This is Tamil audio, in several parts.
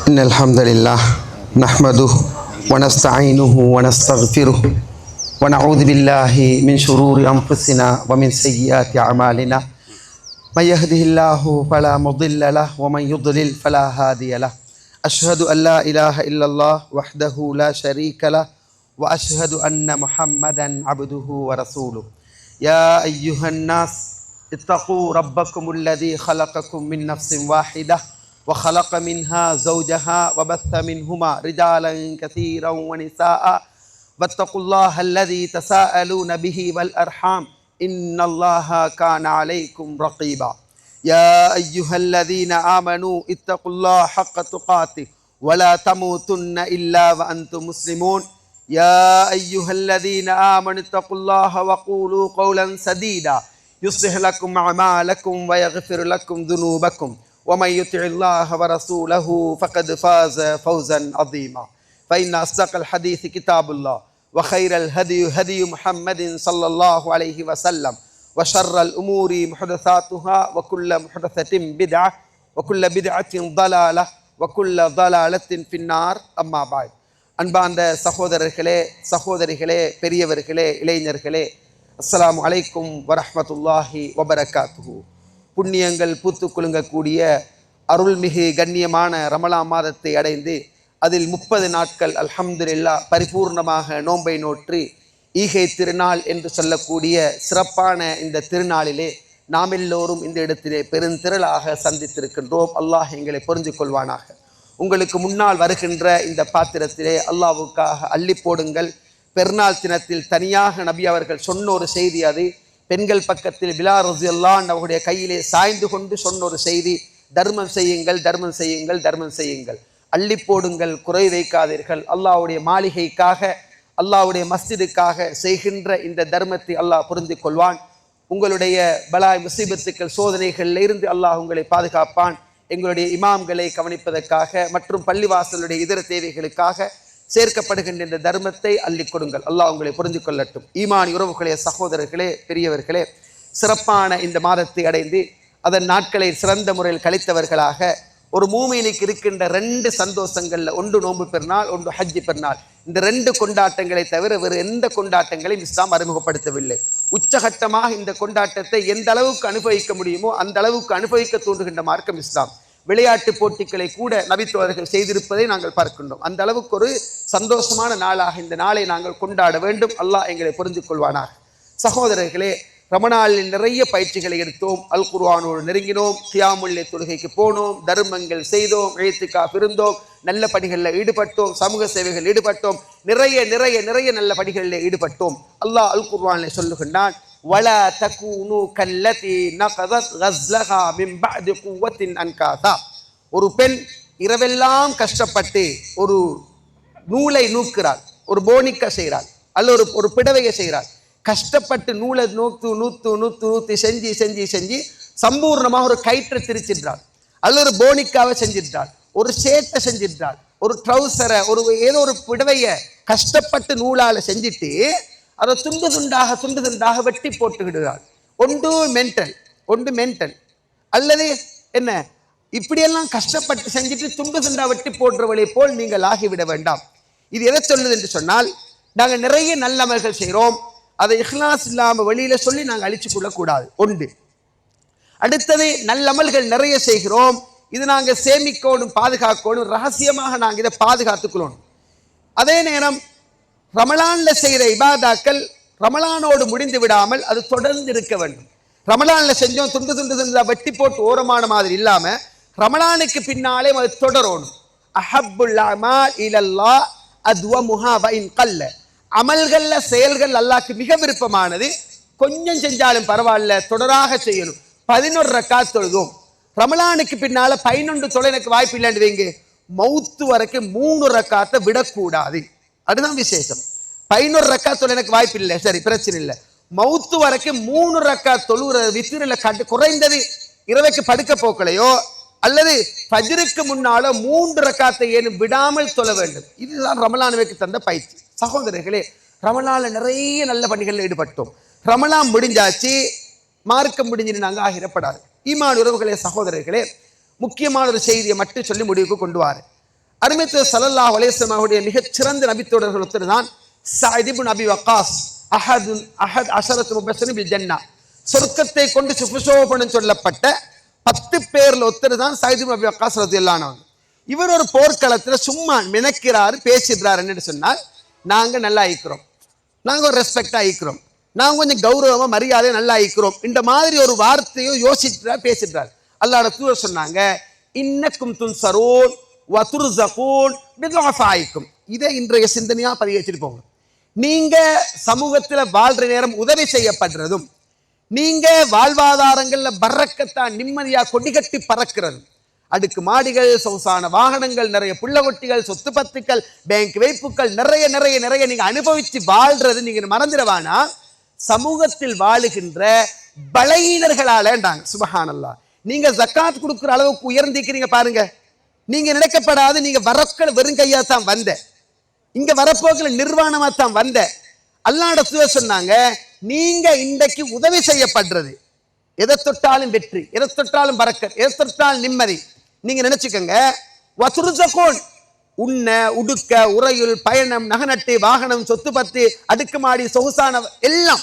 إن الحمد لله نحمده ونستعينه ونستغفره ونعوذ بالله من شرور أنفسنا ومن سيئات أعمالنا من يهده الله فلا مضل له ومن يضلل فلا هادي له أشهد أن لا إله إلا الله وحده لا شريك له وأشهد أن محمدا عبده ورسوله يا أيها الناس اتقوا ربكم الذي خلقكم من نفس واحدة وخلق منها زوجها وبث منهما رجالا كثيرا ونساء واتقوا الله الذي تساءلون به والأرحام إن الله كان عليكم رقيبا يا أيها الذين آمنوا اتقوا الله حق تقاته ولا تموتن إلا وأنتم مسلمون يا أيها الذين آمنوا اتقوا الله وقولوا قولا سديدا يصلح لكم أعمالكم ويغفر لكم ذنوبكم ومن يطع الله ورسوله فقد فاز فوزا عظيما فإن أصدق الحديث كتاب الله وخير الهدي هدي محمد صلى الله عليه وسلم وشر الأمور محدثاتها وكل محدثة بدعة وكل بدعة ضلالة وكل ضلالة في النار أما بعد அன்பார்ந்த சகோதரிகளே பெரியவர்களே இளைஞர்களே அஸ்ஸலாமு அலைக்கும் வரஹ்மத்துல்லாஹி வபரகாத்துஹு. புண்ணியங்கள் பூத்து குலுங்கக்கூடிய அருள்மிகு கண்ணியமான ரமலான் மாதத்தை அடைந்து அதில் 30 நாட்கள் அல்ஹம்துலில்லாஹ் பரிபூர்ணமாக நோன்பை நோற்று ஈகை திருநாள் என்று சொல்லக்கூடிய சிறப்பான இந்த திருநாளிலே நாம் எல்லோரும் இந்த இடத்திலே பெருந்திரளாக சந்தித்திருக்கின்றோம். அல்லாஹ் எங்களை புரிந்து கொள்வானாக. உங்களுக்கு முன்னால் வருகின்ற இந்த பாத்திரத்திலே அல்லாஹ்வுக்காக அள்ளி போடுங்கள். பெருநாள் தினத்தில் தனியாக நபி அவர்கள் சொன்ன ஒரு செய்தி, அது பெண்கள் பக்கத்தில் பிலால் ரலியல்லாஹு அன்ஹு அவருடைய கையிலே சாய்ந்து கொண்டு சொன்ன ஒரு செய்தி, தர்மம் செய்யுங்கள், தர்மம் செய்யுங்கள், தர்மம் செய்யுங்கள், அள்ளி போடுங்கள், குறை வைக்காதீர்கள். அல்லாஹ்வுடைய மாளிகைக்காக, அல்லாஹ்வுடைய மஸ்ஜிதுக்காக செய்கின்ற இந்த தர்மத்தை அல்லாஹ் புரிந்து கொள்வான். உங்களுடைய பலாய் முசீபத்துக்கள் சோதனைகளில் இருந்து அல்லாஹ் உங்களை பாதுகாப்பான். எங்களுடைய இமாம்களை கவனிப்பதற்காக மற்றும் பள்ளிவாசலுடைய இதர தேவைகளுக்காக சேர்க்கப்படுகின்ற இந்த தர்மத்தை அள்ளி கொடுங்கள். அல்லாஹ் உங்களை புரிந்து கொள்ளட்டும். ஈமான் உறவுகளே, சகோதரர்களே, பெரியவர்களே, சிறப்பான இந்த மாதத்தை அடைந்து அதன் நாட்களை சிறந்த முறையில் கழித்தவர்களாக ஒரு மூமினுக்கு இருக்கின்ற 2 சந்தோஷங்கள்ல, ஒன்று நோன்பு பெருநாள், ஒன்று ஹஜ்ஜி பெருநாள். இந்த 2 கொண்டாட்டங்களை தவிர வேறு எந்த கொண்டாட்டங்களையும் இஸ்லாம் அறிமுகப்படுத்தவில்லை. உச்சகட்டமாக இந்த கொண்டாட்டத்தை எந்த அளவுக்கு அனுபவிக்க முடியுமோ அந்த அளவுக்கு அனுபவிக்க தூண்டுகின்ற மார்க்கம் இஸ்லாம். விளையாட்டு போட்டிகளை கூட நபித்தோழர்கள் செய்திருப்பதை நாங்கள் பார்க்கின்றோம். அந்த அளவுக்கு ஒரு சந்தோஷமான நாளாக இந்த நாளை நாங்கள் கொண்டாட வேண்டும். அல்லாஹ் எங்களை புரிந்து கொள்வானாக. சகோதரர்களே, ரமணானில் நிறைய பயிற்சிகளை எடுத்தோம். அல் குர்ஆனோடு நெருங்கினோம், கியாமுல் தொழுகைக்கு போனோம், தர்மங்கள் செய்தோம், இழ்த்திகாஃப் இருந்தோம், நல்ல பணிகளில் ஈடுபட்டோம், சமூக சேவைகள் ஈடுபட்டோம், நிறைய நிறைய நிறைய நல்ல பணிகளில் ஈடுபட்டோம். அல்லாஹ் அல் குர்ஆனில் சொல்லுகின்றான், வலா தகூனு கல்லதி நகதத் கஸ்லஹா மின் பஅதி குவத்தின் அன்காதா. ஒரு பெண் இரவெல்லாம் கஷ்டப்பட்டு ஒரு நூலை நூக்கிறாள், ஒரு போனிக்க செய்கிறாள், அல்ல ஒரு பிடவையை செய்கிறாள். கஷ்டப்பட்டு நூலை நூத்து செஞ்சு செஞ்சு செஞ்சு சம்பூர்ணமாக ஒரு கயிற்றை திரிச்சிடுறாள், அல்ல ஒரு போனிக்காவை செஞ்சிட்டாள், ஒரு சேட்டை செஞ்சிட்டாள், ஒரு ட்ரௌசரை, ஏதோ ஒரு பிடவையை கஷ்டப்பட்டு நூலால செஞ்சுட்டு அதை துண்டு துண்டாக வெட்டி போட்டு விடுகிறாள். ஒன்று மென்டல் அல்லது என்ன, இப்படியெல்லாம் கஷ்டப்பட்டு செஞ்சுட்டு துண்டு துண்டா வெட்டி போடுறவளை போல் நீங்கள் ஆகிவிட வேண்டாம். இது எதை சொல்லுது என்று சொன்னால், நாங்கள் நிறைய நல்லமல்கள் செய்கிறோம், அதை இஹ்லாஸ் இல்லாமல் வெளியில சொல்லி நாங்கள் அழிச்சு கொள்ளக்கூடாது. ஒன்று. அடுத்தது, நல்லமல்கள் நிறைய செய்கிறோம், இது நாங்கள் சேமிக்கணும், பாதுகாக்கணும், ரகசியமாக நாங்கள் இதை பாதுகாத்துக்கொள்ளணும். அதே நேரம் ரமலான்ல செய்கிற இபாதாக்கள் ரமலானோடு முடிந்து விடாமல் அது தொடர்ந்து இருக்க வேண்டும். ரமலான்ல செஞ்சோம், துண்டு வெட்டி போட்டு ஓரமான மாதிரி இல்லாம ரமலானுக்கு பின்னாலே அது தொடரணும். அஹப்புல் அமால் இலல்லாஹ் அத்வமுஹா வ இன் கல்ல. அமல்கள்ல செயல்கள் அல்லாஹ்க்கு மிக விருப்பமானது, கொஞ்சம் செஞ்சாலும் பரவாயில்ல, தொடராக செய்யணும். 11 ரக்காத் தொழுதோம், ரமலானுக்கு பின்னால 11 தொழ எனக்கு வாய்ப்பு இல்லைன்னு வைங்க, மௌத்து வரைக்கும் 3 ரக்காத்தை விடக்கூடாது. அதுதான் விசேஷம். 11 ரக்காத் தொழ எனக்கு வாய்ப்பு இல்லை, சரி, பிரச்சனை இல்லை. மௌத்து வரைக்கும் 3 ரக்காத் தொழுகிற வித்திரில குறைந்தது இரவைக்கு படுக்க போக்கலையோ அல்லது ஃபஜ்ருக்கு முன்னால 3 ரக்காத்தை ஏனும் விடாமல் தொழ வேண்டும். இதுதான் ரமலானுக்கு தந்த பயிற்சி. சகோதரர்களே, ரமலான்ல நிறைய நல்ல பணிகளில் ஈடுபட்டோம். ரமலான் முடிஞ்சாச்சு, மார்க்கம் முடிஞ்சுன்னு நாங்கள் ஆகிடப்படாது. ஈமான் உறவுகளே, சகோதரர்களே, முக்கியமான ஒரு செய்தியை மட்டும் சொல்லி முடிவுக்கு கொண்டு வாரு. அருமை தூதர் ஸல்லல்லாஹு அலைஹி வஸல்லம் அவருடைய மிகச்சிறந்த நபித்தோழர்கள் ஒருத்தர் தான் சஅத் இப்னு அபி வக்காஸ். அஹத் அஷரத்து முபஷ்ஷரின் பில் ஜன்னா, சொர்க்கத்தை கொண்டு சுபசோபனம் சொல்லப்பட்ட 10 பேர்ல ஒருத்தர் தான் சஅத் இப்னு அபி வக்காஸ் ரலியல்லாஹு அன்ஹு. இவர் ஒரு போர்க்களத்துல சும்மா நினைக்கிறாரு, பேசிடுறாரு. என்னன்னு சொன்னால், நாங்க நல்லா ஆயிக்கிறோம், நாங்க ஒரு ரெஸ்பெக்டா ஆயிக்கிறோம், நாங்க கொஞ்சம் கௌரவமா மரியாதை நல்லா ஆயிக்கிறோம், இந்த மாதிரி ஒரு வார்த்தையோ யோசிச்சுட்டா பேசிடுறாரு. அல்லாஹ்வுடைய தூதர் சொன்னாங்க, இன்னக்கும் துன்சரூன் வ துர்ஸகூன் பிதுஅஃபாயிக்கும். இதை இன்றைய சிந்தனையா பதிய வச்சுட்டு போங்க. நீங்க சமூகத்துல வாழ்ற நேரம் உதவி செய்யப்படுறதும், நீங்க வாழ்வாதாரங்கள்ல பறக்கத்தா நிம்மதியா கொடிகட்டி பறக்கிறதும், அடுக்கு மாடிகள், சொகுசான வாகனங்கள், நிறைய புள்ளகொட்டிகள், சொத்து பத்துக்கள், பேங்க் வைப்புகள், நிறைய நிறைய நிறைய நீங்க அனுபவிச்சு வாழ்றது நீங்க மறந்துடவானா சமூகத்தில் வாழுகின்ற பலகீனர்களாலண்டாங்க. சுபஹானல்லாஹ். நீங்க ஜக்காத் கொடுக்குற அளவுக்கு உயர்ந்திக்கிறீங்க பாருங்க. நீங்க நினைக்கப்படாது, நீங்க வரக்கள் வெறும் கையா தான் வந்த, இங்க வரப்போக்கில் நிர்வாணமா தான் வந்த. அல்லாஹ்வுடைய தூதர் சொன்னாங்க, நீங்க இன்றைக்கு உதவி செய்யப்படுறது, எதை தொட்டாலும் வெற்றி, எதை தொட்டாலும் பரக்கத், எதை தொட்டாலும் நிம்மதி. நீங்க நினைச்சுக்கோங்க. வதுர்ஸகூன், உண்ண உடுக்க உறையுள் பயணம் நகநட்டு வாகனம் சொத்து பத்து அடுக்குமாடி சொகுசான எல்லாம்,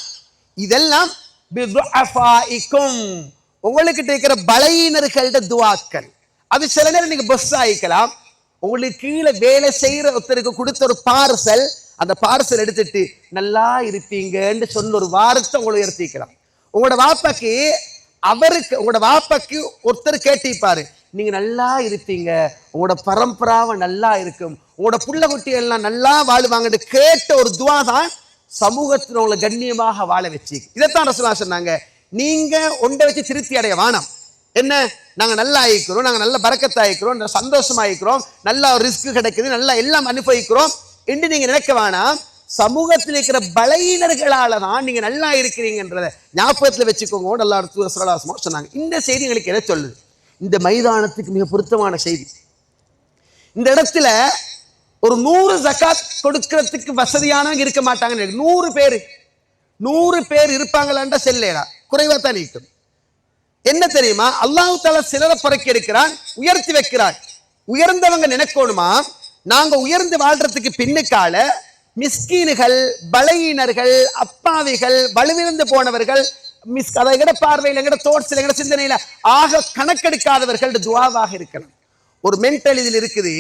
இதெல்லாம் பிதுஅஃபாயிக்கும், உங்களுக்கிட்ட இருக்கிற பலகீனர்கள்ட துஆக்கள். அது சில நேரம் நீங்க பஸ் ஆயிக்கலாம், உங்களுக்கு கீழே வேலை செய்யற ஒருத்தருக்கு கொடுத்த ஒரு பார்சல், அந்த பார்சல் எடுத்துட்டு நல்லா இருப்பீங்கன்னு சொன்ன ஒரு வார்த்தை உங்களை உயர்த்திக்கலாம். உங்களோட வாப்பாக்கு அவருக்கு, உங்களோட வாப்பாக்கு ஒருத்தர் கேட்டிப்பாரு, நீங்க நல்லா இருப்பீங்க, உங்களோட பரம்பராவை நல்லா இருக்கும், உங்களோட புள்ள குட்டி எல்லாம் நல்லா வாழுவாங்கன்னு கேட்ட ஒரு துவா தான் சமூகத்தில் உங்களை கண்ணியமாக வாழ வச்சு. இதைத்தான் ரசூலுல்லாஹ் சொன்னாங்க, நீங்க ஒன்றை வச்சு திருப்தி அடைய வேணாம். என்ன, நாங்க நல்லா ஆயிக்கிறோம், நாங்க நல்ல பரக்கத்தாயிக்கிறோம், சந்தோஷமா ஆயிக்கிறோம், நல்லா ரிஸ்க் கிடைக்குது, நல்லா எல்லாம் அனுபவிக்கிறோம் என்று நீங்க நினைக்க வேணாம். சமூகத்தில் இருக்கிற பலகீனர்களால தான் நீங்க நல்லா இருக்கிறீங்கன்றத ஞாபகத்தில் வச்சுக்கோங்க. அல்லாஹ்வுடைய தூதர் ஸல்லல்லாஹு அலைஹி வஸல்லம் சொன்னாங்க. இந்த செய்தி எங்களுக்கு எதை சொல்லுது? இந்த மைதானத்துக்கு மிக பொருத்தமான செய்தி. இந்த இடத்துல ஒரு 100 ஜகாத் கொடுக்கிறதுக்கு வசதியானவங்க இருக்க மாட்டாங்க. 100 பேர் இருப்பாங்களாண்டா செல்லேடா, குறைவா தான் இருக்கும். என்ன தெரியுமா, அல்லாஹ் தஆலா சிலரை பறக்கி எடுக்கிறான், உயர்த்தி வைக்கிறான். உயர்ந்தவங்க நினைக்கணுமா, நாங்க உயர்ந்து வாழ்றதுக்கு பின்னுக்கால மிஸ்கீன்கள், பலகீனர்கள், அப்பாவிகள், வலுவிழந்து போனவர்கள், அதை எங்கட பார்வையில், எங்கட தோட்சில், எங்கட சிந்தனையில ஆக கணக்கெடுக்காதவர்கள் துவாவாக இருக்கலாம். ஒரு மென்டல் இதில் இருக்குது,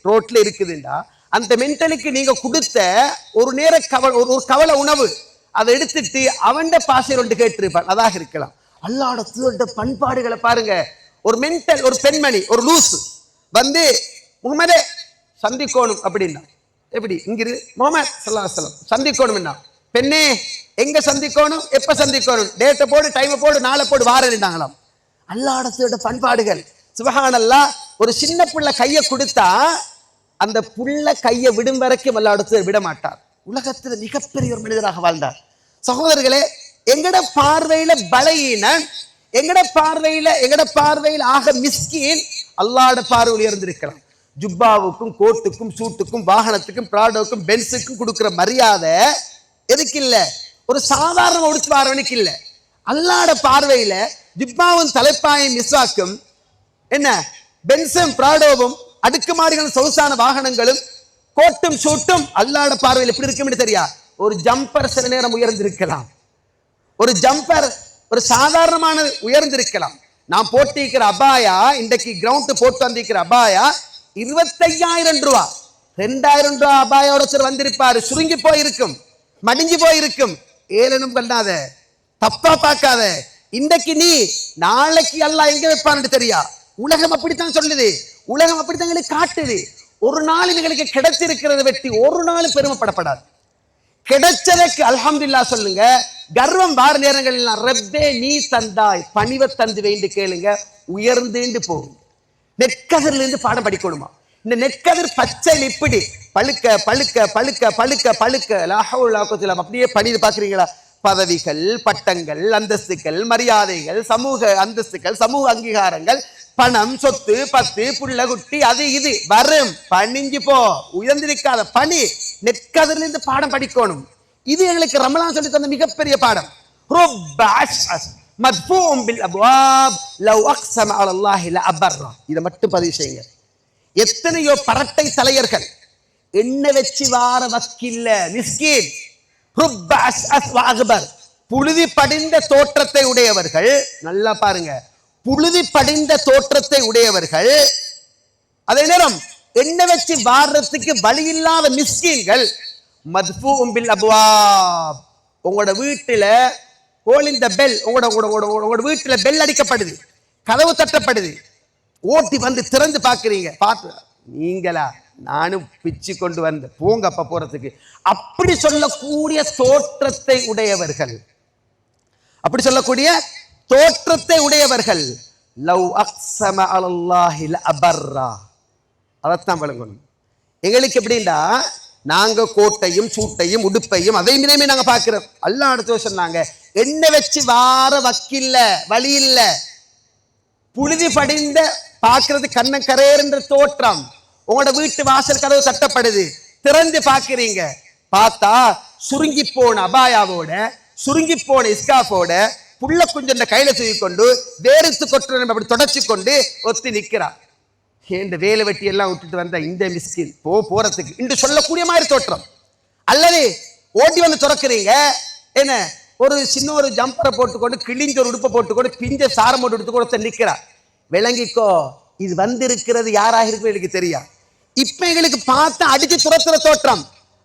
ரோட்ல இருக்குதுண்டா, அந்த மென்டலுக்கு நீங்க கொடுத்த ஒரு நேர ஒரு கவலை உணவு அதை எடுத்துட்டு அவன்ட பாசையில் ஒன்று கேட்டிருப்பான், அதாக இருக்கலாம். அல்லாஹ்வுடைய தூதருடைய பண்பாடுகளை பாருங்க. ஒரு மென்டல், ஒரு பெண்மணி, ஒரு லூசு வந்து முகமதே சந்திக்கணும் அப்படின்னா, எப்படி இங்கிரு முகமது ஸல்லல்லாஹு அலைஹி வஸல்லம் சந்திக்கணும் என்ன, பெண்ணே எங்க சந்திக்கணும், எப்ப சந்திக்கணும், டேட்டை போடு, டைமை போடு, நாளை போடு, வாரேன்னுட்டாங்களாம். அல்லாஹ்வுடைய தூதருடைய பண்பாடுகள். சுப்ஹானல்லாஹ். ஒரு சின்ன புள்ள கையை கொடுத்தா அந்த புள்ள கையை விடும் வரைக்கும் அல்லாஹ்வுடைய தூதர் விட மாட்டார். உலகத்தில் மிகப்பெரிய ஒரு மனிதராக வாழ்ந்தார். சகோதரர்களே, எங்கட பார்வையில பலகீனன், எங்கட பார்வையில் ஆக மிஸ்கீன், அல்லாஹ்வுடைய பார்வையில் உயர்ந்திருக்கலாம். ஜுப்பாவுக்கும் கோட்டுக்கும் சூட்டுக்கும் வாகனத்துக்கும் பிராடோக்கும் பென்ஸுக்கும் கொடுக்கிற மரியாதை எதுக்கு இல்ல? ஒரு சாதாரண உடுத்து வாரவனுக்கு இல்ல. அல்லாஹ்வுடைய பார்வையில ஜுப்பாவும் தலைப்பாயும் மிஸ்வாக்கும் என்ன, பென்ஸும் பிராடோவும் அடுக்குமாடிகளும் சொகுசான வாகனங்களும் கோட்டும் சூட்டும் அல்லாஹ்வுடைய பார்வையில் எப்படி இருக்கும் தெரியா? ஒரு ஜம்பர் சில நேரம் உயர்ந்திருக்கலாம், ஒரு ஜம்பர் ஒரு சாதாரணமான உயர்ந்திருக்கலாம். நான் போட்டிருக்கிற அபாயா, இன்றைக்கு கிரவுண்ட் போட்டு வந்திருக்கிற அபாயா 25,000 ரூபா, 2,000 ரூபா அபாயோட வந்திருப்பாரு. சுருங்கி போயிருக்கும், மடிஞ்சு போயிருக்கும். ஏளனம் பண்ணாத, தப்பா பார்க்காத. இன்றைக்கு நீ, நாளைக்கு அல்லாஹ் எங்க வைப்பான்னு தெரியா? உலகம் அப்படித்தான் சொல்லுது, உலகம் அப்படித்தான் எங்களுக்கு காட்டுது. ஒரு நாள் எங்களுக்கு கிடைச்சிருக்கிறத வெட்டி ஒரு நாள் பெருமைப்படப்படாது. கிடைச்சதற்கு அல்ஹம்துலில்லாஹ் சொல்லுங்க. கர்வம் வார நேரங்களில் ரப்பே நீ தந்தாய், பணிவை தந்து வேண்டு கேளுங்க, உயர்ந்துண்டு போகும். நெற்கதிரில இருந்து பாடம் படிக்கணுமா? இந்த நெற்கதிர் பச்சை இப்படி பழுக்க பழுக்க பழுக்க பழுக்க பழுக்க அப்படியே பணிது பாக்குறீங்களா? பதவிகள், பட்டங்கள், அந்தஸ்துகள், மரியாதைகள், சமூக அந்தஸ்துகள், சமூக அங்கீகாரங்கள், பணம், சொத்து, பத்து, புள்ள குட்டி, அது இது வரும். பணிஞ்சு போ, உயர்ந்திருக்காத பணி. நெற்கதிரில இருந்து பாடம் படிக்கணும். இது எங்களுக்கு ரமலான் சொல்லி தந்த மிகப்பெரிய பாடம். இதை மட்டும் பதிவு செய்யுங்க. எத்தனையோ பரட்டை தலையர்கள், எண்ணெய் வச்சு வார வக்கில்ல மிஸ்கீன், புழுதி படிந்த தோற்றத்தை உடையவர்கள். நல்லா பாருங்க, புழுதி படிந்த தோற்றத்தை உடையவர்கள், அதே நேரம் எண்ணெய் வச்சு வாரத்துக்கு வழி இல்லாத மிஸ்கீன்கள். மத்ஃபூஉம் பில் அப்வாப், உங்களோட வீட்டுல கோலிங் த பெல், உங்களோட வீட்டுல பெல் அடிக்கப்படுது, கதவு தட்டப்படுது, ஓட்டி வந்து திறந்து பார்க்குறீங்க, பார்த்து நீங்களா நானும் பிச்சு கொண்டு வந்த போங்க அப்ப போறதுக்கு, அப்படி சொல்லக்கூடிய தோற்றத்தை உடையவர்கள், அப்படி சொல்லக்கூடிய தோற்றத்தை உடையவர்கள். லவ் அக்ஸம அலல்லாஹி லஅபர்ரா, அதைத்தான் வழங்கணும். எங்களுக்கு எப்படின்னா, நாங்க கோட்டையும் சூட்டையும் உடுப்பையும் அதை மீனமே நாங்க பார்க்கிறோம். அல்லாஹ் அடுத்து சொன்னாங்க, எண்ணெய் வச்சு வார வக்கில்ல வழி இல்ல, புழுதி படிந்த பார்க்கறது கண்ணக்கரேர் என்ற தோற்றம். உங்களோட வீட்டு வாசல் கதவு தட்டப்படுது, திறந்து பார்க்கிறீங்க, பார்த்தா சுருங்கி போன அபாயாவோட, சுருங்கி போன இஸ்காஃபோட, புள்ள குஞ்சொண்ட கையில தூக்கி கொண்டு வேறுத்து கொட்டு அப்படி தொடச்சு கொண்டு ஒத்தி நிற்கிறான். இந்த வேலை வெட்டி எல்லாம் விட்டுட்டு வந்த இந்த மிஸ்கின் போறதுக்கு என்று சொல்லக்கூடிய மாதிரி தோற்றம். அல்லது ஓட்டி வந்து திறக்கிறீங்க, என்ன ஒரு சின்ன ஒரு ஜம்பரை போட்டுக்கொண்டு கிழிஞ்ச ஒரு உடுப்பை போட்டுக்கொண்டு பிஞ்ச சாரம் போட்டு எடுத்து கொடுத்த நிற்கிறார். விளங்கிக்கோ, இது வந்திருக்கிறது யாராக இருக்கு எனக்கு தெரியா. இப்ப எங்களுக்கு பார்த்து அடிச்சு துரத்துற தோற்றம்.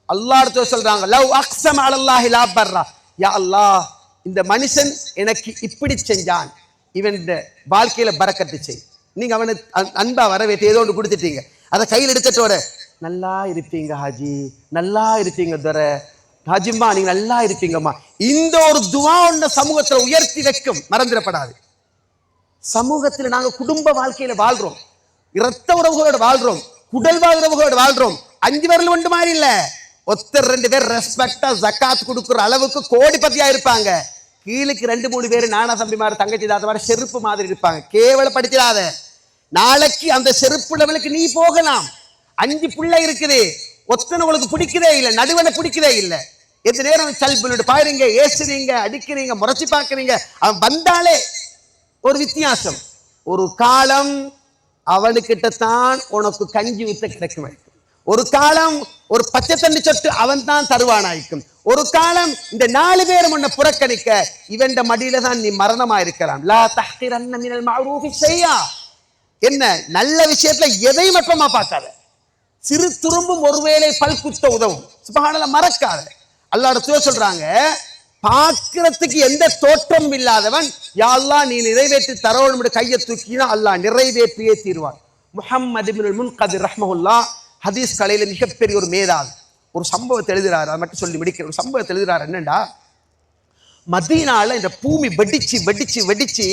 அல்லாஹ் அடுத்து சொல்றாங்க, லவ் அக்ஸம அலல்லாஹி லா பர்ரா, யா அல்லாஹ் இந்த மனுஷன் எனக்கு இப்படி செஞ்சான், இவன் வாழ்க்கையில பரக்கத்து செய். நீங்க அவனை அன்பா வரவேற்று ஏதோ ஒன்று கொடுத்துட்டீங்க, அதை கையில் எடுத்துட்டோட நல்லா இருப்பீங்க ஹாஜி, நல்லா இருப்பீங்க துரை, ஹாஜிம்மா நீங்க நல்லா இருப்பீங்கம்மா, இந்த ஒரு துவா ஒன்ன சமூகத்துல உயர்த்தி வைக்கும். மறந்துடப்படாது, சமூகத்துல நாங்க குடும்ப வாழ்க்கையில வாழ்றோம், இரத்த உறவுகளோடு வாழ்றோம், குடல் உறவுகளோடு வாழ்றோம். 5 பேர்ல ஒன்று மாதிரி இல்ல, ஒருத்தர் 2 பேர் ரெஸ்பெக்டா ஜக்காத் கொடுக்குற அளவுக்கு கோடிபதியா இருப்பாங்க, கீழுக்கு 2-3 பேர் நானா தம்பி மாதிரி தங்கச்சி தாத்த மாதிரி செருப்பு மாதிரி இருப்பாங்க. கேவலப்படுத்திடாத, நாளைக்கு அந்த செருப்பு லெவலுக்கு நீ போகலாம். 5 பிள்ளை இருக்குது, ஒத்தனை உங்களுக்கு பிடிக்கதே இல்லை, நடுவனை பிடிக்கதே இல்லை, எந்த நேரம் சல்புன்னு பாருங்க, ஏசுறீங்க, அடிக்கிறீங்க, முறைச்சி பார்க்குறீங்க. அவன் வந்தாலே ஒரு வித்தியாசம். ஒரு காலம் அவனுக்கிட்டத்தான் உனக்கு கஞ்சி ஊத்த கிடைக்கும், ஒரு காலம் ஒரு பச்சை தண்ணி சொட்டு அவன் தான் தருவானாய்க்கும், ஒரு காலம் இந்த 4 பேரும் உன்னை புறக்கணிக்க இவன் மடியில தான் நீ மரணமா இருக்கலாம். லா தஹ்கிரன்ன மினல் மஅரூஃபி ஷையா, என்ன நல்ல விஷயத்துல எதை மட்டுமா பார்க்காத, சிறு துரும்பும் ஒருவேளை பல்குத்த உதவும். சுப்ஹானல்லாஹ், மறக்காத. அல்லாஹ் ரசூல் சொல்றாங்க, பார்க்கிறதுக்கு எந்த தோற்றமும் இல்லாதவன் யா அல்லாஹ் நீ நிறைவேற்றி தரணும் என்று கையை தூக்கினா அல்லாஹ் நிறைவேற்றியே தீர்வான். முஹம்மது இப்னுல் முன்கதிர் ரஹ்மஹுல்லாஹ் ஹதீஸ் கலையில மிகப்பெரிய ஒரு மேதாவி ஒரு சம்பவத்தை எழுதுறாரு. அதை மட்டும் சொல்லி முடிக்கிற ஒரு சம்பவத்தை எழுதுறாரு. என்னண்டா, மதீனால இந்த பூமி வெடிச்சு வெடிச்சு வெடிச்சு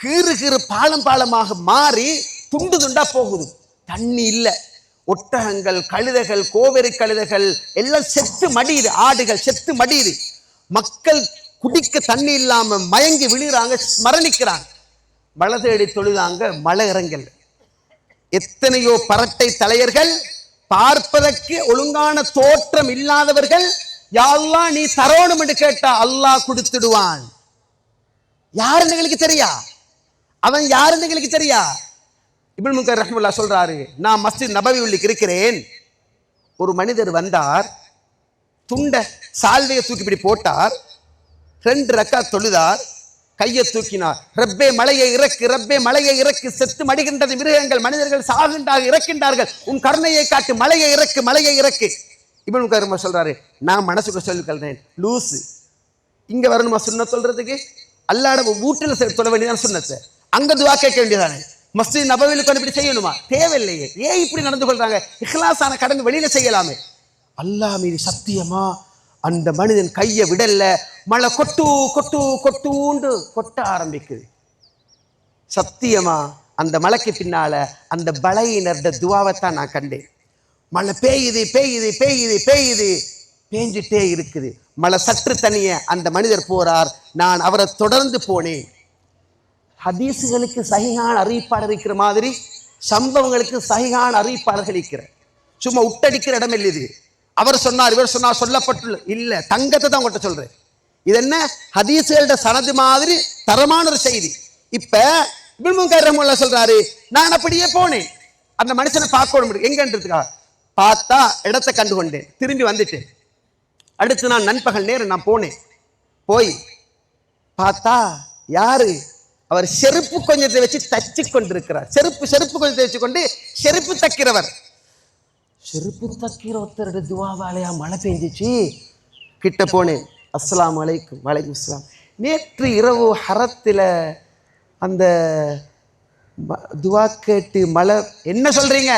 கீறு பாலம் பாலமாக மாறி துண்டு துண்டா போகுது. தண்ணி இல்ல, ஒட்டகங்கள், கழுதைகள், கோவேறு கழுதைகள் எல்லாம் செத்து மடியுது, ஆடுகள் செத்து மடியுது, மக்கள் குடிக்க தண்ணி இல்லாம மயங்கி விழுகிறாங்க, மரணிக்கிறாங்க. மழை தேடி தொழுதாங்க, மழை இறங்கல். எத்தனையோ பரட்டை தலையர்கள், பார்ப்பதற்கு ஒழுங்கான தோற்றம் இல்லாதவர்கள், யா அல்லாஹ் நீ தரோணும் என்று கேட்டா அல்லாஹ் கொடுத்துடுவான். யாருன்னு எங்களுக்கு தெரியா, அவன் யாருன்னு எங்களுக்கு தெரியா. இப்னு முன்கதிர் ரஹ்மத்துல்லாஹ் சொல்றாரு, நான் மஸ்ஜித் நபவியில் இருக்கிறேன், ஒரு மனிதர் வந்தார், துண்ட சால்வையை தூக்கி இப்படி போட்டார், 2 ரக்காத் தொழுதார், கையை தூக்கினார், ரப்பே மலையை இறக்கு, ரப்பே மலையை இறக்கு, செத்து மடிகின்றது மிருகங்கள், மனிதர்கள் சாகின்றார்கள், இறக்கின்றார்கள், உன் கருணையை காட்டு, மலையை இறக்கு, மலையை இறக்கு. இப்னு முன்கதிர் சொல்றாரு, நான் மனசுக்கு சொல்லிக்கிறேன், லூசு, இங்க வரணுமா சுன்னத் சொல்றதுக்கு? அல்லாஹ்ட வீட்டுல சொல்ல வேண்டியதான சுன்னத்தை, அங்க துஆ கேட்க வேண்டியதானே, மஸ்ஜித் நபவியில் இப்படி செய்யணுமா? தேவையில்லையே. ஏன் இப்படி நடந்து கொள்றாங்க? இஹ்லாஸான கடந்து வெளியில செய்யலாமே. அல்லாஹ் மீது சத்தியமா அந்த மனிதன் கையை விடல, மழை கொட்டு கொட்டு கொட்டுண்டு கொட்ட ஆரம்பிக்குது. சத்தியமா அந்த மழைக்கு பின்னால அந்த பலையினர்ட துவாவைத்தான் நான் கண்டேன். மழை பெய்யுது பெய்யுது பெய்யுது பெய்யுது பேஞ்சிட்டே இருக்குது. மழை சற்று தனிய அந்த மனிதர் போறார், நான் அவரை தொடர்ந்து போனேன். ஹதீஸுகளுக்கு சஹீஹான அறிவிப்பாளர் இருக்கிற மாதிரி சம்பவங்களுக்கு சஹீஹான அறிவிப்பாளர்கள் இருக்கிற, சும்மா உட்டடிக்கிற இடம் இல்லை இது. அவர் சொன்னார், இவர் சொன்னார், சொல்லப்பட்டுள்ள இல்ல, தங்கத்தை தான் உங்கள்கிட்ட சொல்றேன். இது என்ன, ஹதீஸுகளோட சனது மாதிரி தரமான ஒரு செய்தி. இப்ப இப்னு முன்கதிர் ரஹ்மத்துல்லாஹ் சொல்றாரு, நான் அப்படியே போனேன், அந்த மனுஷனை பார்க்கணும் எங்கன்றதுக்காக பார்த்தா இடத்தை கண்டு கொண்டேன், திரும்பி வந்துட்டேன். அடுத்து நான் நண்பகல் நேரம் நான் போனேன், போய் பார்த்தா யாரு, அவர் செருப்பு கொஞ்சத்தை வச்சு தச்சு கொண்டிருக்கிறார். செருப்பு கொஞ்சத்தை வச்சு கொண்டு செருப்பு தைக்கிறவர். செருப்பு தைக்கிற ஒருத்தருடைய துவாவாலையா மழை பெஞ்சிச்சு. கிட்ட போனேன், அஸ்ஸலாமு அலைக்கும். வலைக்கும் அஸ்ஸலாம். நேற்று இரவு ஹரத்தில் அந்த துவா கேட்டு மழை என்ன சொல்றீங்க,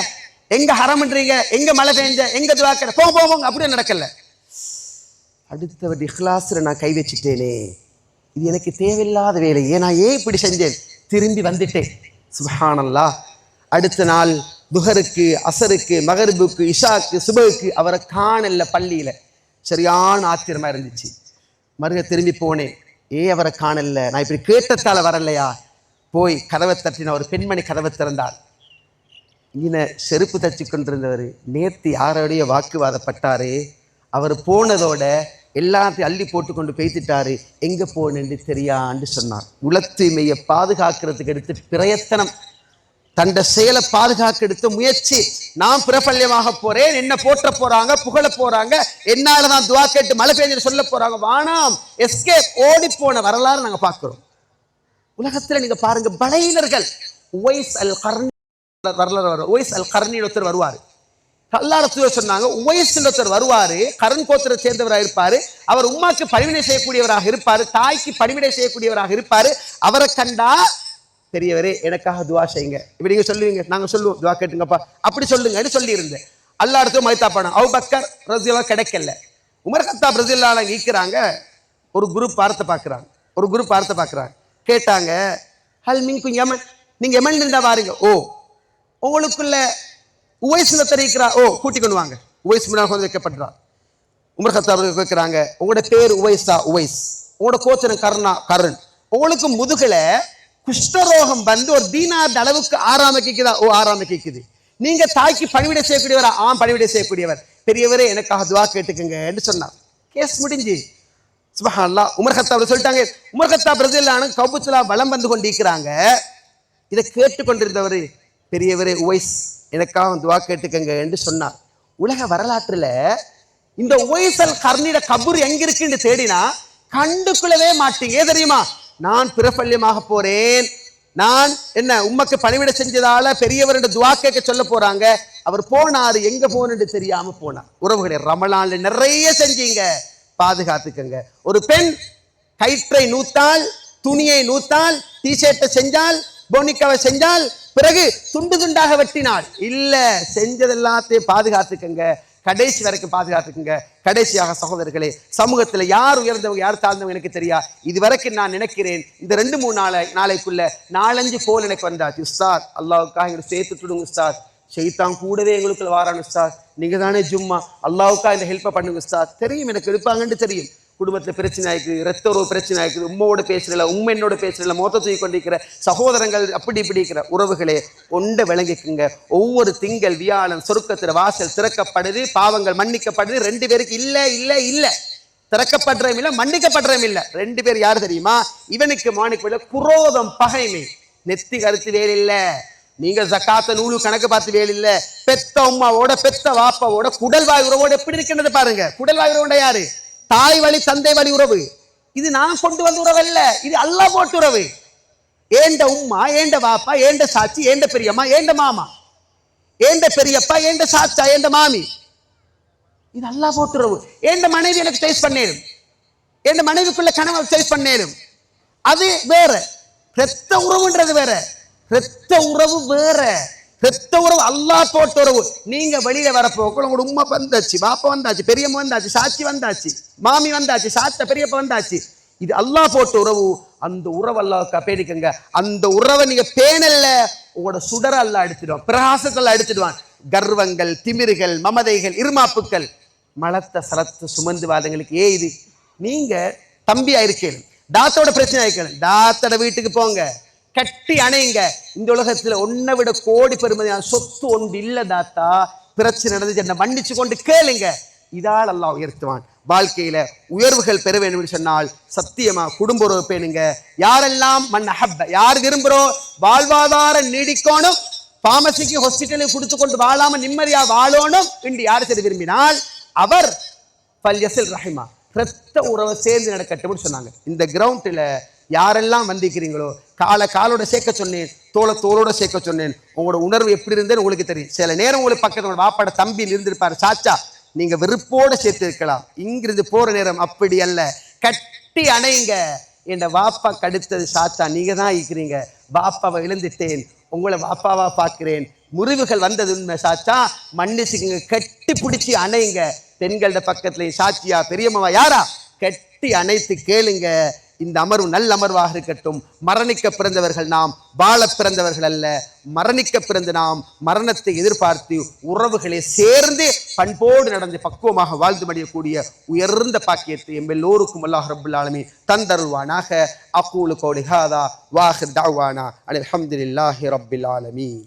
எங்க ஹரம்ன்றீங்க, எங்க மழை பெஞ்ச, எங்க துவா கேட்ட, போங்க அப்படியே நடக்கல. அடுத்தவர் இஹ்லாஸ்ல நான் கை வச்சுட்டேனே, இது எனக்கு தேவையில்லாத வேலை, நான் ஏன் இப்படி செஞ்சேன், திரும்பி வந்துட்டேன். சுப்ஹானல்லாஹ். அடுத்த நாள் துஹருக்கு, அசருக்கு, மகரிபுக்கு, இஷாக்கு, சுபகுக்கு அவரை காணல பள்ளியில. சரியான ஆத்திரமா இருந்துச்சு. மறுக திரும்பி போனேன், அவரை காணல, நான் இப்படி கேட்டத்தால வரலையா. போய் கதவை தட்டின, ஒரு பெண்மணி கதவை திறந்தாள். இங்கே செருப்பு தச்சு கொண்டிருந்தவர் நேர்த்தி யாரோடைய வாக்குவாதப்பட்டாரு. அவர் போனதோட எல்லாத்தையும் அள்ளி போட்டு கொண்டு பேசிட்டாரு. எங்க போனேன்னு தெரியான்னு சொன்னார். உளத்தூய்மையை பாதுகாக்கிறதுக்கு எடுத்து பிரயத்தனம், தண்ட செயலை பாதுகாக்க எடுத்த முயற்சி. நான் பிரபல்யமாக போறேன், என்ன போற்ற போறாங்க, புகழ போறாங்க, என்னாலதான் துவா கேட்டு மழை பெய்ஞ்சு சொல்ல போறாங்க, வானாம் எஸ்கேப் ஓடி போன வரலாறு நாங்க பார்க்கிறோம். உலகத்துல நீங்க பாருங்க, பலையினர்கள். உவைஸ் அல் கர்னி வரலாறு வரும். உவைஸ் அல் கர்னி ஒருத்தர் வருவாரு. அல்லாஹ் ரசூல் சொன்னாங்க, உவைஸ் ஒருத்தர் வருவாரு, கரண் கோத்திரத்தை சேர்ந்தவராக இருப்பாரு. அவர் உம்மாக்கு பணிவிடை செய்யக்கூடியவராக இருப்பாரு, தாய்க்கு பணிவிடை செய்யக்கூடியவராக இருப்பாரு. அவரை கண்டா, பெரியவரே எனக்காக துவா செய்யுங்க, இப்படி நீங்க சொல்லுவீங்க, நாங்க சொல்லுவோம் துவா கேட்டுங்கப்பா, அப்படி சொல்லுங்கன்னு சொல்லி இருந்தேன். அல்லாஹ் அடுத்து மைத்தாப்பான அபூபக்கர் ரலியல்லாஹு கிடைக்கல. உமர் கத்தாப் ரலியல்லாஹு ஈக்குறாங்க. ஒரு குரூப் வார்த்தை பார்க்கறாங்க. கேட்டாங்க, ஹல் மின்கும் யமன், நீங்க யமன் இருந்தா வாருங்க. ஓ, உங்களுக்குள்ள உவைஸ்ல தெரிவிக்கிறா, ஓ கூட்டி கொண்டு வாங்க. உவைஸ் முன்னாடி வந்து வைக்கப்படுறார். உமர் கத்தாப் கேட்கிறாங்க, உங்களோட பேர் உவைஸா? உவைஸ். உங்களோட கோச்சனம் கரண். உங்களுக்கு முதுகுல குஷ்டரோகம் வந்து ஒரு தீனார் அளவுக்கு ஆறாமக்கிக்குதா? ஓ ஆறாமக்கிக்குது. நீங்க தாய்க்கு பணிவிடை செய்யக்கூடியவரா? பணிவிடை செய்யக்கூடியவர். பெரியவரே எனக்காக துவா கேட்டுக்குங்க சொன்னார். கேஸ் முடிஞ்சு. சுப்ஹானல்லாஹ். உமர் கத்தாப் சொல்லிட்டாங்க. உமர் கத்தாப் ரலியல்லாஹு அன்ஹு கௌபத்துல்லா வலம் வந்து கொண்டிருக்கிறாங்க. இதை கேட்டுக்கொண்டிருந்தவர், பெரியவரே உவைஸ் எனக்காக துவா கேட்டுக்கங்க என்று சொன்னார். உலக வரலாற்றுல இந்த உவைஸ் அல் கர்னியோட கபூர் எங்க இருக்குன்னு தேடினா கண்டுக்குள்ளவே மாட்டீங்க. தெரியுமா? நான் பிரபல்யமாக போறேன், நான் என்ன உம்மக்கு பணிவிடை செஞ்சதால பெரியவர் துவா கேட்க சொல்ல போறாங்க. அவர் போனாரு, எங்க போனன்னு தெரியாம போனார். உறவுகளே, ரமலான்ல நிறைய செஞ்சீங்க, பாதுகாத்துக்கங்க. ஒரு பெண் கயிற்றை நூத்தால், துணியை நூத்தால், டிஷர்ட்டை செஞ்சால், போனிக்காவை செஞ்சால், பிறகு துண்டு துண்டாக வெட்டினாள். இல்ல, செஞ்சது எல்லாத்தையும் பாதுகாத்துக்கங்க, கடைசி வரைக்கும் பாதுகாத்துக்குங்க. கடைசியாக சகோதரர்களே, சமூகத்துல யார் உயர்ந்தவங்க யார் தாழ்ந்தவங்க எனக்கு தெரியா. இது வரைக்கும் நான் நினைக்கிறேன், இந்த 2-3 நாளைக்குள்ள 4-5 போல் எனக்கு வந்தாச்சு. உஸ்தாத் அல்லாவுக்காக எங்களுக்கு சேர்த்துட்டுடுங்க உஸ்தாத், ஷைத்தான் கூடவே எங்களுக்குள்ள வாரான் உஸ்தாத், நீங்க தானே ஜும்மா, அல்லாவுக்கா இந்த ஹெல்ப்பை பண்ணுங்க உஸ்தாத். தெரியும், எனக்கு எடுப்பாங்கன்னு தெரியும். குடும்பத்துல பிரச்சனை ஆயிருக்கு, ரத்த உறவு பிரச்சனை ஆயிருக்கு, உம்மோட பேசுறல, உண்மை என்னோட பேசுறல, மொத்த தூக்கி கொண்டிருக்கிற சகோதரங்கள் அப்படி இப்படி இருக்கிற உறவுகளே, ஒன்றை விளங்கிக்குங்க. ஒவ்வொரு திங்கள் வியாழன் சொர்க்கத்துல வாசல் திறக்கப்படுது, பாவங்கள் மன்னிக்கப்படுது. 2 பேருக்கு இல்ல இல்ல இல்ல, திறக்கப்படுறதும் இல்ல, மன்னிக்கப்படுறதும் இல்ல. 2 பேர் யாரு தெரியுமா? இவனுக்கு மாணிக்க குரோதம், பகைமை, நெத்தி கருத்து வேறு இல்ல. நீங்க ஜக்காத்த நூலு கணக்கு பார்த்து வேலை இல்ல. பெத்த உம்மாவோட பெத்த வாப்பாவோட குடல்வாய் உறவோட எப்படி இருக்கின்றது பாருங்க. குடல்வாய் உறவோட யாரு? தாய் வழி தந்தை வழி உறவு. இது நான் கொண்டு வந்த உறவு அல்ல, இது அல்லாஹ் போட்ட உறவு. ஏண்ட உம்மா, ஏண்ட வாப்பா, ஏண்ட சாட்சி, ஏண்ட பெரியம்மா, ஏண்ட மாமா, ஏண்ட பெரியப்பா, ஏண்ட சாச்சா, ஏண்ட மாமி, இது அல்லாஹ் போட்ட உறவு. ஏண்ட மனைவி எனக்கு டேஸ்ட் பண்ணேரும், ஏண்ட மனைவிக்குள்ள கணவன் டேஸ்ட் பண்ணேரும். அது வேற. ரத்த உறவுன்றது வேற, ரத்த உறவு வேற. ரத்த உறவு அல்லாஹ் போட்ட உறவு. நீங்க வெளியில வரப்போ உங்களோட உம்மா வந்தாச்சு, பாப்பா வந்தாச்சு, பெரியம்மா வந்தாச்சு, சாட்சி வந்தாச்சு, மாமி வந்தாச்சு, சாத்த பெரியப்பா வந்தாச்சு, இது அல்லாஹ் போட்ட உறவு. அந்த உறவு அல்லாஹ்வுக்கு பேணிக்கங்க. அந்த உறவை நீங்க பேணல்ல, உங்களோட சுடர அல்லாஹ் எடுத்துடுவான், பிரகாசத்தை அல்லாஹ் எடுத்துடுவான். கர்வங்கள், திமிருகள், மமதைகள், இருமாப்புக்கள், மலத்த சலத்து சுமந்து வாதங்களுக்கு இது. நீங்க தம்பியா இருக்கேன், தாத்தோட பிரச்சனை ஆயிக்கணும், தாத்தோட வீட்டுக்கு போங்க, கட்டி அணைங்க. இந்த உலகத்துல ஒன்னை விட கோடி பெருமதியான சொத்து ஒன்று இல்ல தாத்தா, பிரச்சனை நடந்துச்சு என்ன மன்னிச்சு கொண்டு கேளுங்க. இதால் அல்லாஹ் உயர்த்துவான். வாழ்க்கையில உயர்வுகள் பெற வேண்டும் என்று சொன்னால் சத்தியமா குடும்ப உறவு பேணுங்க. யாரெல்லாம் மன் அஹப்ப, யார் விரும்புறோம் வாழ்வாதாரம் நீடிக்கணும், பார்மசிக்கு ஹாஸ்பிட்டலுக்கு கொடுத்து கொண்டு வாழாம நிம்மதியா வாழணும் என்று யாரு சரி விரும்பினால் அவர் பல்யசில் ரஹிமா ரத்த உறவை சேர்ந்து நடக்கட்டும்னு சொன்னாங்க. இந்த கிரவுண்டில் யாரெல்லாம் வந்திருக்கிறீங்களோ காலோட சேர்க்க சொன்னேன், தோளோட சேர்க்க சொன்னேன். உங்களோட உணர்வு எப்படி இருந்தேன்னு உங்களுக்கு தெரியும். சில நேரம் உங்களுக்கு பக்கத்தில் வாப்பாட தம்பியில் இருந்திருப்பாரு, சாச்சா நீங்க வெறுப்போட சேர்த்து இருக்கலாம். இங்கிருந்து போற நேரம் அப்படி அல்ல, கட்டி அணைங்க. என் வாப்பா கடுத்தது சாச்சா நீங்க தான் இருக்கிறீங்க, வாப்பாவை இழந்துட்டேன், உங்களை வாப்பாவா பார்க்கிறேன், முறிவுகள் வந்தது உண்மை சாச்சா, மன்னிச்சுக்குங்க, கட்டி பிடிச்சி அணைங்க. பெண்களோட பக்கத்துலையும் சாட்சியா பெரியம்மாவா யாரா கட்டி அணைத்து கேளுங்க. இந்த அமர்வு நல்ல அமர்வாக இருக்கட்டும். மரணிக்க பிறந்தவர்கள் நாம், வாழ பிறந்தவர்கள் அல்ல. மரணிக்க பிறந்த நாம் மரணத்தை எதிர்பார்த்து உறவுகளை சேர்ந்து பண்போடு நடந்து பக்குவமாக வாழ்ந்து மடியக்கூடிய உயர்ந்த பாக்கியத்தை எல்லோருக்கும் அல்லாஹ் ரப்புல் ஆலமீன் தந்தருள்வானாக. அகூலு கௌலி ஹாதா வ ஆகிர் தஅவானா அல்ஹம்துலில்லாஹி ரப்பில் ஆலமீன்.